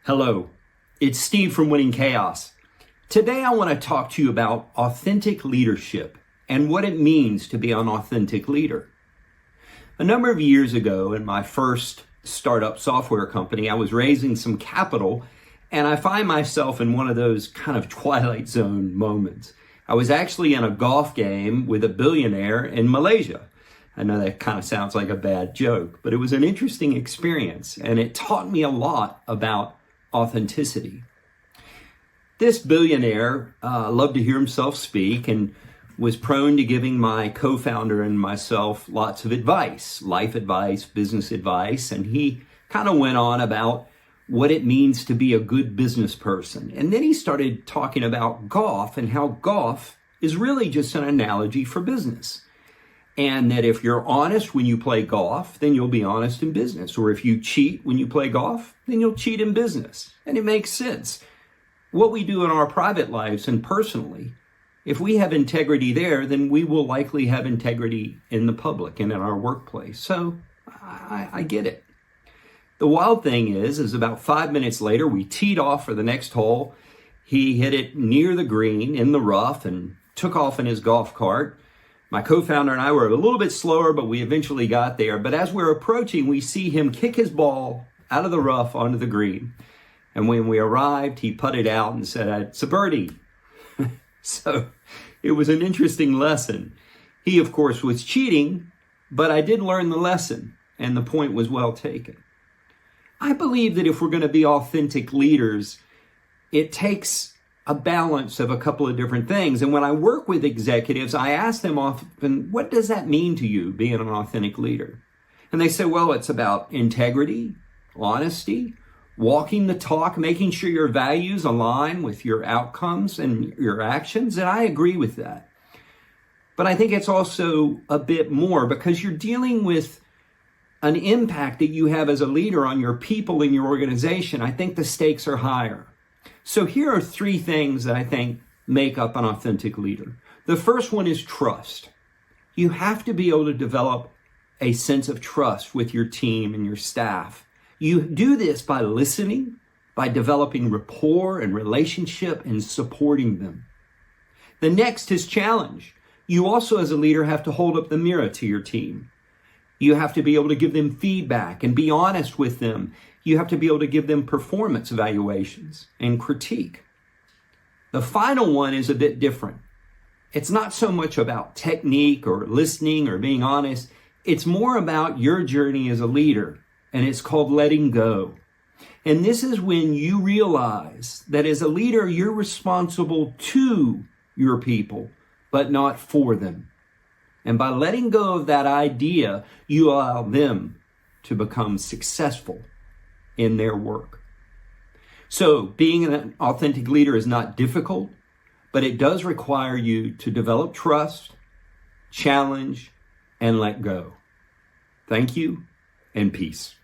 Hello, it's Steve from Winning Chaos. Today I want to talk to you about authentic leadership and what it means to be an authentic leader. A number of years ago in my first startup software company, I was raising some capital and I find myself in one of those kind of Twilight Zone moments. I was actually in a golf game with a billionaire in Malaysia. I know that kind of sounds like a bad joke, but it was an interesting experience and it taught me a lot about authenticity. This billionaire loved to hear himself speak and was prone to giving my co-founder and myself lots of advice, life advice, business advice, and he kind of went on about what it means to be a good business person. And then he started talking about golf and how golf is really just an analogy for business. And that if you're honest when you play golf, then you'll be honest in business. Or if you cheat when you play golf, then you'll cheat in business. And it makes sense. What we do in our private lives and personally, if we have integrity there, then we will likely have integrity in the public and in our workplace. So I get it. The wild thing is about 5 minutes later, we teed off for the next hole. He hit it near the green in the rough and took off in his golf cart. My co-founder and I were a little bit slower, but we eventually got there. But as we're approaching, we see him kick his ball out of the rough onto the green. And when we arrived, he putted out and said, "It's a birdie." So it was an interesting lesson. He, of course, was cheating, but I did learn the lesson, and the point was well taken. I believe that if we're going to be authentic leaders, it takes a balance of a couple of different things. And when I work with executives, I ask them often, what does that mean to you, being an authentic leader? And they say, well, it's about integrity, honesty, walking the talk, making sure your values align with your outcomes and your actions. And I agree with that. But I think it's also a bit more because you're dealing with an impact that you have as a leader on your people in your organization. I think the stakes are higher. So here are three things that I think make up an authentic leader. The first one is trust. You have to be able to develop a sense of trust with your team and your staff. You do this by listening, by developing rapport and relationship and supporting them. The next is challenge. You also, as a leader, have to hold up the mirror to your team. You have to be able to give them feedback and be honest with them. You have to be able to give them performance evaluations and critique. The final one is a bit different. It's not so much about technique or listening or being honest. It's more about your journey as a leader, and it's called letting go. And this is when you realize that as a leader, you're responsible to your people, but not for them. And by letting go of that idea, you allow them to become successful in their work. So being an authentic leader is not difficult, but it does require you to develop trust, challenge, and let go. Thank you, and peace.